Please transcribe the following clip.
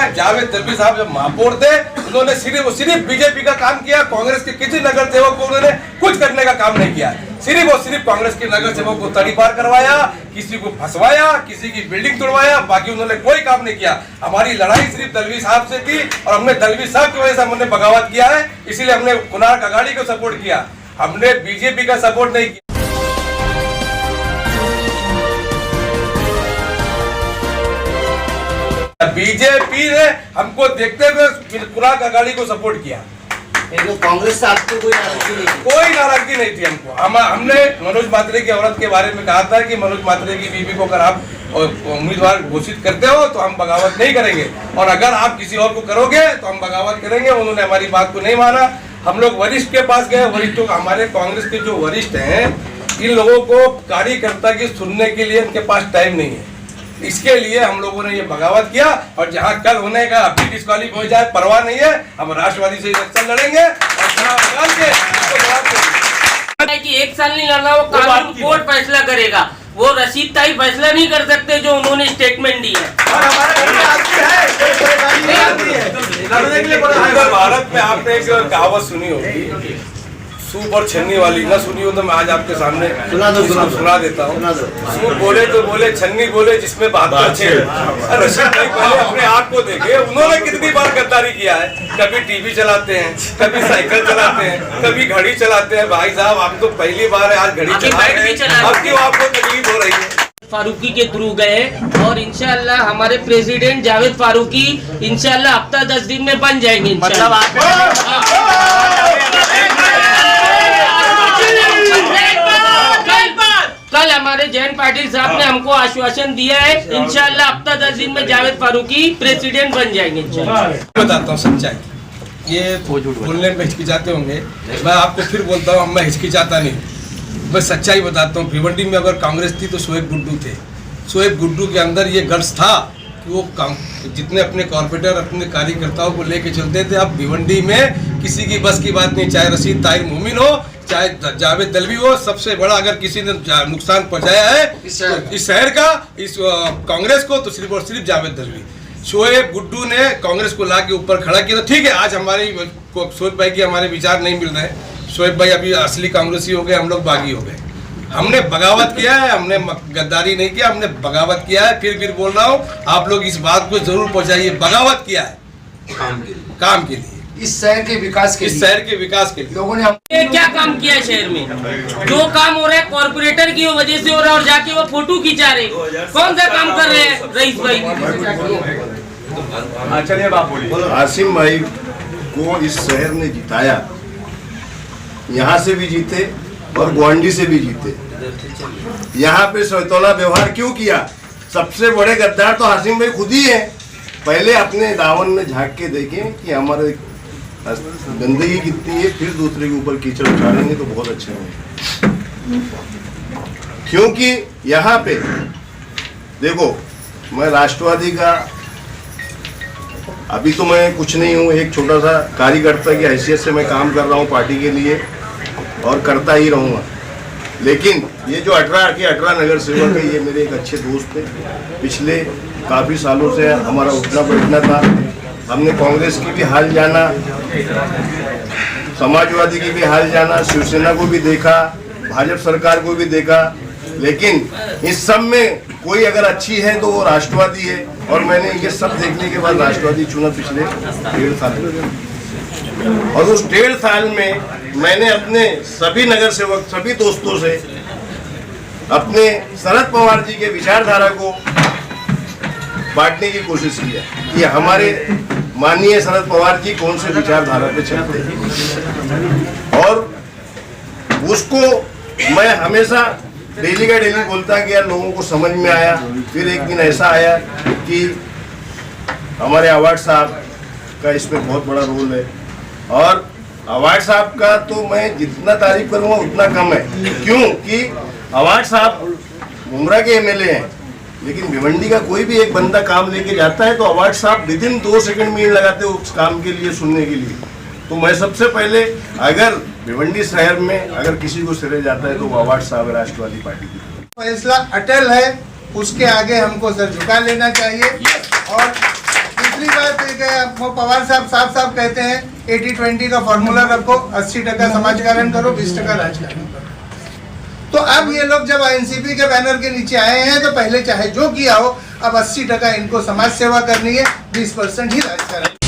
है। जावेद दलवी साहब जब महापौर थे, उन्होंने सिर्फ बीजेपी का काम किया, कांग्रेस के किसी नगर सेवक को उन्होंने कुछ करने का काम नहीं किया। सिर्फ और सिर्फ कांग्रेस के नगर सेवक को तड़ीपार करवाया, किसी को फंसवाया, किसी की बिल्डिंग तोड़वाया, बाकी उन्होंने कोई काम नहीं किया। हमारी लड़ाई सिर्फ दलवी साहब से थी और हमने दलवी साहब की वजह से हमने बगावत किया है, इसीलिए हमने कुणाल कागाड़ी को सपोर्ट किया, हमने बीजेपी का सपोर्ट नहीं किया। बीजेपी ने हमको देखते हुए कुणाल कागाड़ी को सपोर्ट किया। कांग्रेस से आपको कोई नाराजगी नहीं थी? कोई नाराजगी नहीं थी हमको। हमने मनोज मात्रे की औरत के बारे में कहा था कि मनोज मात्रे की बीवी को अगर आप उम्मीदवार घोषित करते हो तो हम बगावत नहीं करेंगे, और अगर आप किसी और को करोगे तो हम बगावत करेंगे। उन्होंने हमारी बात को नहीं माना। हम लोग वरिष्ठ के पास गए, वरिष्ठों का, हमारे कांग्रेस के जो वरिष्ठ हैं, इन लोगों को कार्यकर्ता की सुनने के लिए इनके पास टाइम नहीं है, इसके लिए हम लोगों ने ये बगावत किया। और जहां कल होने का अभी डिस्क्वालीफाई हो जाए परवाह नहीं है, हम राष्ट्रवादी से इलेक्शन लड़ेंगे और चुनाव निकाल के कि 1 साल नहीं लड़ना, वो कानून कोर्ट फैसला करेगा। वो रशीद ताई फैसला नहीं कर सकते जो उन्होंने स्टेटमेंट दी है। और हमारे घर में आती है। भारत में आपने एक कहावत सुनी होगी, सूप और छन्नी वाली, ना सुनी हो तो मैं आज आपके सामने सुना देता हूँ। सूप बोले तो बोले, छन्नी बोले जिसमें 72 छेद। रशीद भाई पहले अपने आप को देखे, उन्होंने कितनी बार गद्दारी किया है। कभी टीवी चलाते हैं, कभी साइकिल चलाते हैं, कभी घड़ी चलाते हैं। भाई साहब, आप तो पहली बार है, आज घड़ी चला रहे हैं, अब क्यों आपको तकलीफ हो रही है? फारूकी के थ्रू गए और इंशाल्लाह हमारे प्रेसिडेंट जावेद फारूकी इंशाल्लाह हफ्ता 10 दिन में बन जाएंगे। मतलब कल हमारे जयंत पाटिल साहब ने हमको आश्वासन दिया है, इंशाल्लाह हफ्ता 10 दिन में जावेद फारूकी प्रेसिडेंट बन जाएंगे। बताता हूँ सच्चाई, ये बोलने में हिचकिचाते होंगे, मैं आपको फिर बोलता हूँ, मैं हिचकिचाता नहीं, मैं सच्चाई बताता हूँ। भिवंडी में अगर कांग्रेस थी तो शोएब गुड्डू थे। शोएब गुड्डू के अंदर ये गट्स था कि वो जितने अपने कॉर्पोरेटर, अपने कार्यकर्ताओं को लेके चलते थे। अब भिवंडी में किसी की बस की बात नहीं, चाहे रशीद ताहिर मोमिन हो, चाहे जावेद दलवी हो। सबसे बड़ा अगर किसी ने नुकसान पहुंचाया है इस शहर का, इस कांग्रेस को, तो सिर्फ और सिर्फ जावेद दलवी। शोएब गुड्डू ने कांग्रेस को ला के ऊपर खड़ा किया। तो ठीक है, आज हमारी शोएब भाई की हमारे विचार नहीं मिल रहे हैं। शोएब भाई अभी असली कांग्रेसी हो गए, हम लोग बागी हो गए। हमने बगावत किया है, हमने गद्दारी नहीं किया, हमने बगावत किया है। फिर बोल रहा हूँ, आप लोग इस बात को जरूर पहुंचाइए, बगावत किया है काम के लिए, इस शहर के विकास के लिए, इस शहर के विकास के लिए। लोगों ने क्या काम किया है शहर में? जो काम हो रहा है कॉर्पोरेटर की वजह से हो रहा है, और जाके वो फोटो खिंचा रहे। कौन सा काम कर रहे हैं रईस भाई? चलिए बाप बोलिए। आसिम भाई को इस शहर ने जिताया, यहाँ से भी जीते और ग्वांडी से भी जीते। यहाँ पे सौतौला व्यवहार क्यों किया? सबसे बड़े गद्दार तो आसिम भाई खुद ही है। पहले अपने दावन में झांक के देखें कि हमारे गंदगी कितनी है, फिर दूसरे के ऊपर कीचड़ उछालेंगे तो बहुत अच्छा है। क्योंकि यहाँ पे देखो, मैं राष्ट्रवादी का अभी तो मैं कुछ नहीं हूँ, एक छोटा सा कार्यकर्ता की हैसियत से मैं काम कर रहा हूँ पार्टी के लिए और करता ही रहूँगा। लेकिन ये जो 18 नगर सेवक है, ये मेरे एक अच्छे दोस्त थे। पिछले काफ़ी सालों से हमारा उठना बैठना था। हमने कांग्रेस की भी हाल जाना, समाजवादी की भी हाल जाना, शिवसेना को भी देखा, भाजपा सरकार को भी देखा। लेकिन इस सब में कोई अगर अच्छी है तो वो राष्ट्रवादी है, और मैंने ये सब देखने के बाद राष्ट्रवादी चुना पिछले 1.5 साल में। और उस 1.5 साल में मैंने अपने सभी नगर सेवक, सभी दोस्तों से अपने शरद पवार जी के विचारधारा को बांटने की कोशिश की है कि हमारे माननीय शरद पवार जी कौन से विचारधारा पे चलते हैं, और उसको मैं हमेशा डेली का डेली बोलता गया, लोगों को समझ में आया। फिर एक दिन ऐसा आया कि हमारे अवार्ड साहब का इसमें बहुत बड़ा रोल है, और अवार्ड साहब का तो मैं जितना तारीफ करूँगा उतना कम है। क्यों कि अवार्ड साहब मुमरा के एमएलए हैं, लेकिन भिवंडी का कोई भी एक बंदा काम लेके जाता है तो अवार्ड साहब विदिन 2 सेकंड में लगाते उस काम के लिए, सुनने के लिए। तो मैं सबसे पहले, अगर भिवंडी शहर में अगर किसी को सिरे जाता है तो वो अवार्ड साहब है राष्ट्रवादी पार्टी की। फैसला अटल है, उसके आगे हमको सर झुका लेना चाहिए। और दूसरी बात वो पवार साहब साफ साफ कहते हैं 80-20 का फॉर्मूला रखो, 80% समाजकारण करो, 20% राजकारण करो। तो अब ये लोग जब एनसीपी के बैनर के नीचे आए हैं तो पहले चाहे जो किया हो, अब 80% इनको समाज सेवा करनी है, 20% ही राजकारण।